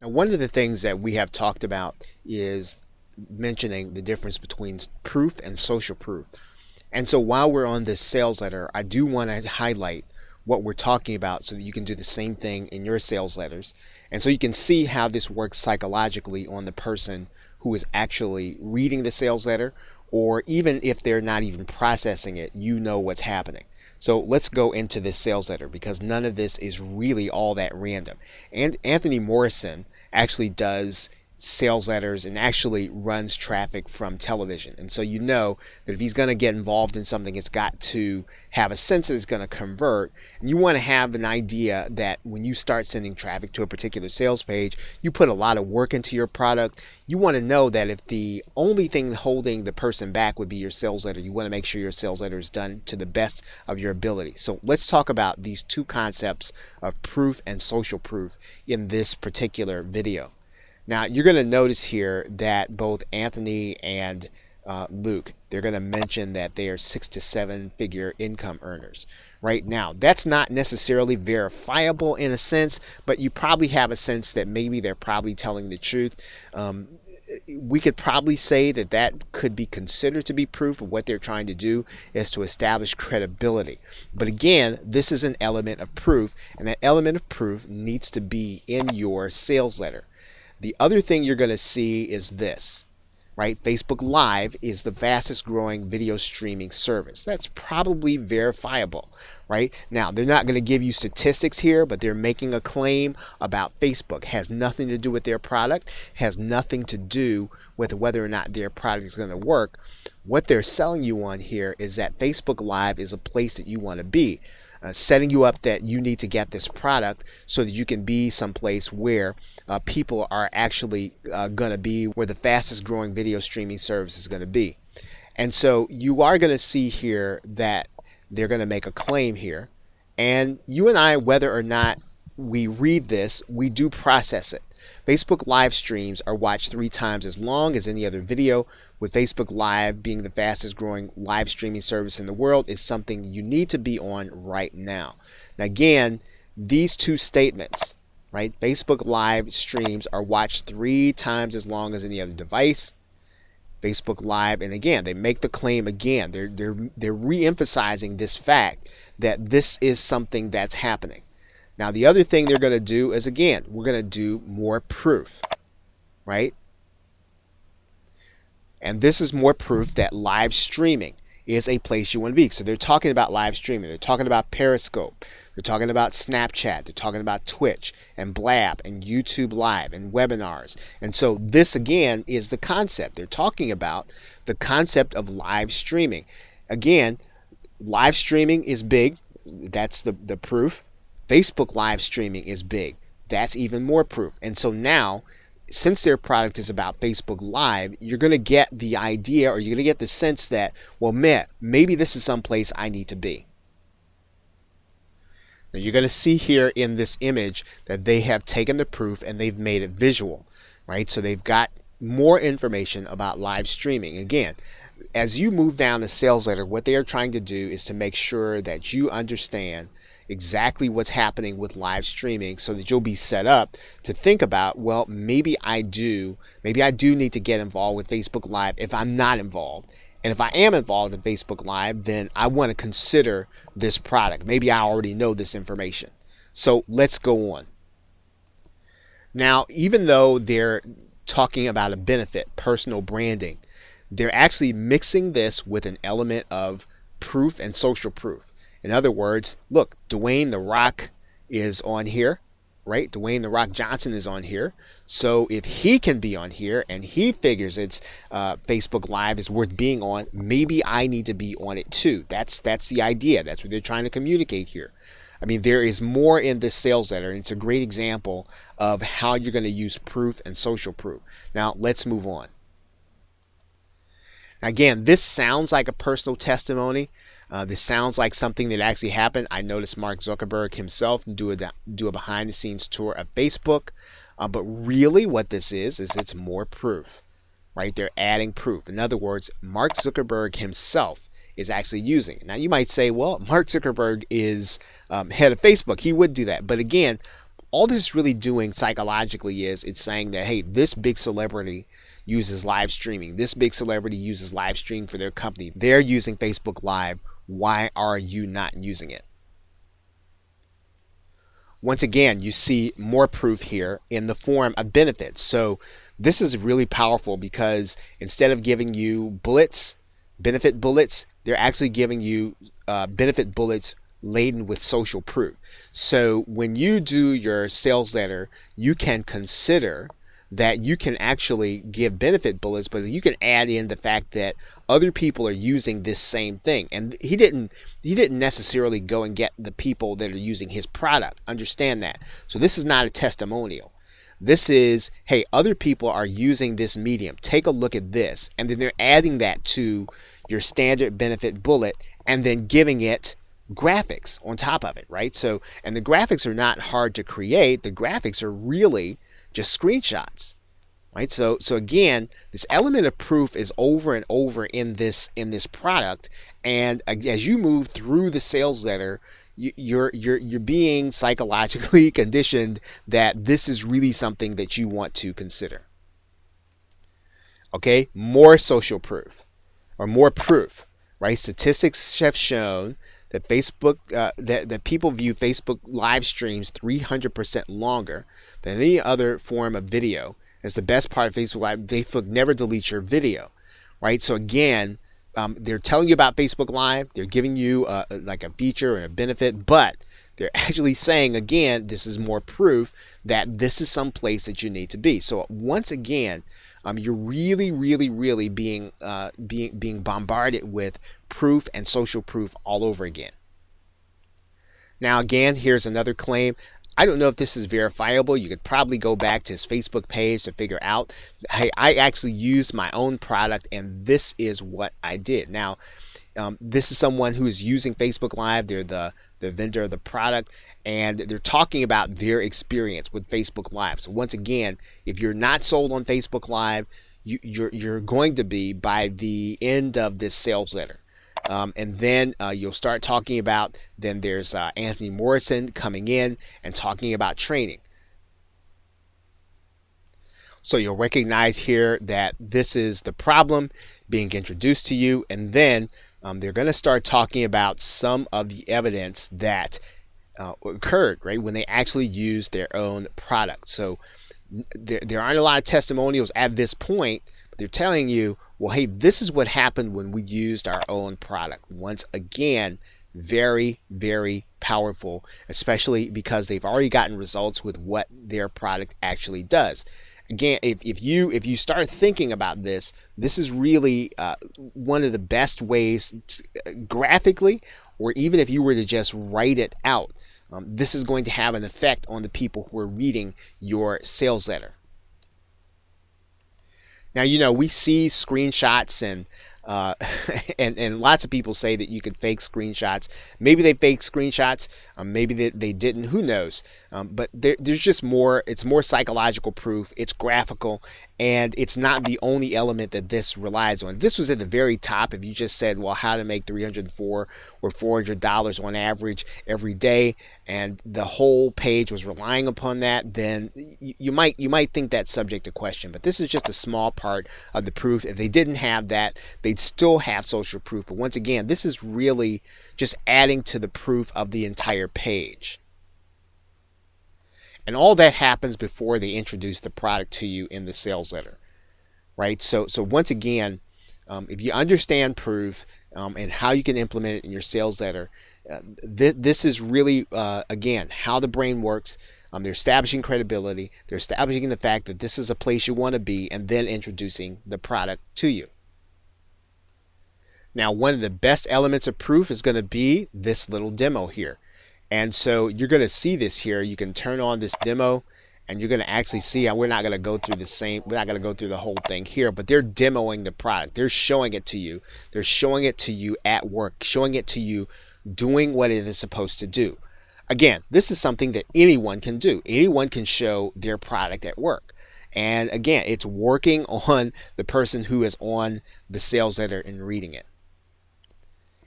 Now, one of the things that we have talked about is mentioning the difference between proof and social proof. And so while we're on this sales letter, I do want to highlight what we're talking about so that you can do the same thing in your sales letters. And so you can see how this works psychologically on the person who is actually reading the sales letter, or even if they're not even processing it, you know what's happening. So let's go into this sales letter because none of this is really all that random. And Anthony Morrison actually does sales letters and actually runs traffic from television. And so you know that if he's going to get involved in something, it's got to have a sense that it's going to convert. And you want to have an idea that when you start sending traffic to a particular sales page, you put a lot of work into your product. You want to know that if the only thing holding the person back would be your sales letter, you want to make sure your sales letter is done to the best of your ability. So let's talk about these two concepts of proof and social proof in this particular video. Now, you're going to notice here that both Anthony and Luke, they're going to mention that they are 6 to 7 figure income earners. Right now, that's not necessarily verifiable in a sense, but you probably have a sense that maybe they're probably telling the truth. We could probably say that that could be considered to be proof of what they're trying to do is to establish credibility. But again, this is an element of proof, and that element of proof needs to be in your sales letter. The other thing you're going to see is this, right? Facebook Live is the fastest growing video streaming service. That's probably verifiable, right? Now, they're not going to give you statistics here, but they're making a claim about Facebook. It has nothing to do with their product, has nothing to do with whether or not their product is going to work. What they're selling you on here is that Facebook Live is a place that you want to be. Setting you up that you need to get this product so that you can be someplace where people are actually going to be, where the fastest growing video streaming service is going to be. And so you are going to see here that they're going to make a claim here. And you and I, whether or not we read this, we do process it. Facebook live streams are watched 3 times as long as any other video. With Facebook Live being the fastest growing live streaming service in the world, is something you need to be on right now. Now again, these two statements, right? Facebook Live streams are watched 3 times as long as any other device. Facebook Live, and again, they make the claim again. They're re-emphasizing this fact that this is something that's happening. Now, the other thing they're going to do is, again, we're going to do more proof, right? And this is more proof that live streaming is a place you want to be. So they're talking about live streaming. They're talking about Periscope. They're talking about Snapchat. They're talking about Twitch and Blab and YouTube Live and webinars. And so this, again, is the concept. They're talking about the concept of live streaming. Again, live streaming is big. That's the proof. Facebook live streaming is big. That's even more proof. And so now, since their product is about Facebook Live, you're going to get the idea, or you're going to get the sense that, well, man, maybe this is someplace I need to be. Now you're going to see here in this image that they have taken the proof and they've made it visual, right? So they've got more information about live streaming. Again, as you move down the sales letter, what they are trying to do is to make sure that you understand exactly what's happening with live streaming so that you'll be set up to think about, well, maybe I do need to get involved with Facebook Live if I'm not involved. And if I am involved in Facebook Live, then I want to consider this product. Maybe I already know this information. So let's go on. Now, even though they're talking about a benefit, personal branding, they're actually mixing this with an element of proof and social proof. In other words, look, Dwayne The Rock is on here, right? Dwayne The Rock Johnson is on here. So if he can be on here and he figures it's Facebook Live is worth being on, maybe I need to be on it too. That's the idea. That's what they're trying to communicate here. I mean, there is more in this sales letter, and it's a great example of how you're going to use proof and social proof. Now, let's move on. Again, this sounds like a personal testimony. This sounds like something that actually happened. I noticed Mark Zuckerberg himself do a behind-the-scenes tour of Facebook. But really what this is it's more proof, right? They're adding proof. In other words, Mark Zuckerberg himself is actually using it. Now, you might say, well, Mark Zuckerberg is head of Facebook. He would do that. But again, all this is really doing psychologically is it's saying that, hey, this big celebrity uses live streaming. This big celebrity uses live stream for their company. They're using Facebook Live. Why are you not using it? Once again, you see more proof here in the form of benefits. So this is really powerful because instead of giving you bullets, benefit bullets, they're actually giving you benefit bullets laden with social proof. So when you do your sales letter, you can consider that you can actually give benefit bullets, but you can add in the fact that other people are using this same thing. And he didn't necessarily go and get the people that are using his product. Understand that. So this is not a testimonial. This is, hey, other people are using this medium. Take a look at this. And then they're adding that to your standard benefit bullet and then giving it graphics on top of it, right? So, and the graphics are not hard to create. The graphics are really just screenshots, right? So again, this element of proof is over and over in this product. And as you move through the sales letter, you're being psychologically conditioned that this is really something that you want to consider. Okay, more social proof or more proof, right? Statistics have shown that Facebook, that people view Facebook live streams 300% longer than any other form of video. It's the best part of Facebook Live. Facebook never deletes your video, right? So again, they're telling you about Facebook Live. They're giving you like a feature and a benefit, but they're actually saying, again, this is more proof that this is some place that you need to be. So once again, you're really being bombarded with proof and social proof all over again. Now again, here's another claim. I don't know if this is verifiable. You could probably go back to his Facebook page to figure out, hey, I actually used my own product and this is what I did. Now, this is someone who is using Facebook Live. They're the vendor of the product, and they're talking about their experience with Facebook Live. So once again, if you're not sold on Facebook Live, you're going to be by the end of this sales letter. And then you'll start talking about, then there's Anthony Morrison coming in and talking about training. So you'll recognize here that this is the problem being introduced to you, and then they're going to start talking about some of the evidence that occurred, right, when they actually used their own product. So there aren't a lot of testimonials at this point, but they're telling you, well, hey, this is what happened when we used our own product. Once again, very powerful, especially because they've already gotten results with what their product actually does. Again, if you start thinking about this, this is really one of the best ways graphically, or even if you were to just write it out, this is going to have an effect on the people who are reading your sales letter. Now, you know, we see screenshots and and lots of people say that you could fake screenshots. Maybe they fake screenshots. Maybe they didn't. Who knows? But there's just more. It's more psychological proof. It's graphical, and it's not the only element that this relies on. If this was at the very top, if you just said, well, how to make $304 or $400 on average every day, and the whole page was relying upon that, then you might think that's subject to question. But this is just a small part of the proof. If they didn't have that, they'd still have social proof. But once again, this is really just adding to the proof of the entire page. And all that happens before they introduce the product to you in the sales letter, right? So once again, if you understand proof and how you can implement it in your sales letter, this is really, again, how the brain works. They're establishing credibility. They're establishing the fact that this is a place you want to be, and then introducing the product to you. Now, one of the best elements of proof is going to be this little demo here. And so you're going to see this here. You can turn on this demo and you're going to actually see, we're not going to go through the whole thing here, but they're demoing the product. They're showing it to you. They're showing it to you at work, showing it to you doing what it is supposed to do. Again, this is something that anyone can do. Anyone can show their product at work. And again, it's working on the person who is on the sales letter and reading it.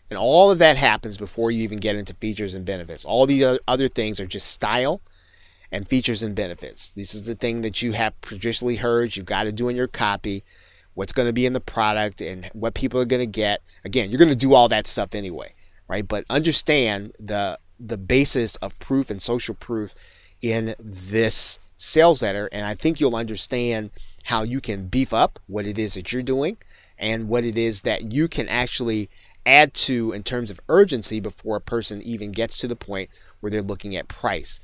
And all of that happens before you even get into features and benefits. All the other things are just style. and features and benefits. This is the thing that you have traditionally heard you've got to do in your copy, what's going to be in the product and what people are going to get. Again, you're going to do all that stuff anyway, right? But understand the basis of proof and social proof in this sales letter, and I think you'll understand how you can beef up what it is that you're doing and what it is that you can actually add to in terms of urgency before a person even gets to the point where they're looking at price.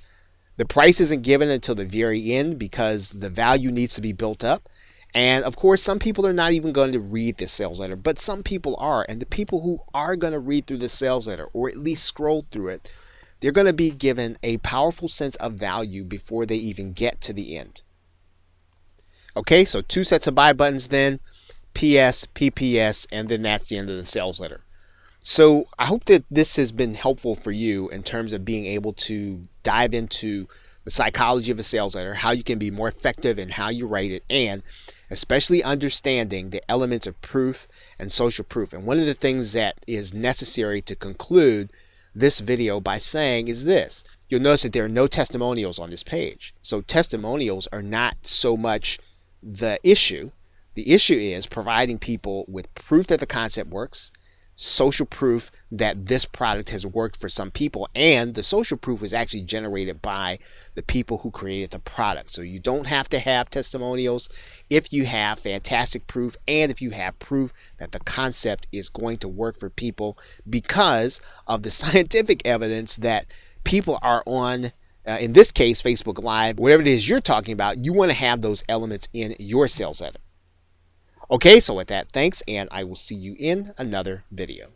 The price isn't given until the very end because the value needs to be built up. And of course, some people are not even going to read this sales letter, but some people are. And the people who are going to read through the sales letter, or at least scroll through it, they're going to be given a powerful sense of value before they even get to the end. Okay, so 2 sets of buy buttons then, PS, PPS, and then that's the end of the sales letter. So I hope that this has been helpful for you in terms of being able to dive into the psychology of a sales letter, how you can be more effective in how you write it, and especially understanding the elements of proof and social proof. And one of the things that is necessary to conclude this video by saying is this. You'll notice that there are no testimonials on this page. So testimonials are not so much the issue. The issue is providing people with proof that the concept works, social proof that this product has worked for some people, and the social proof was actually generated by the people who created the product. So you don't have to have testimonials if you have fantastic proof and if you have proof that the concept is going to work for people because of the scientific evidence that people are on, in this case, Facebook Live, whatever it is you're talking about. You want to have those elements in your sales letter. Okay, so with that, thanks, and I will see you in another video.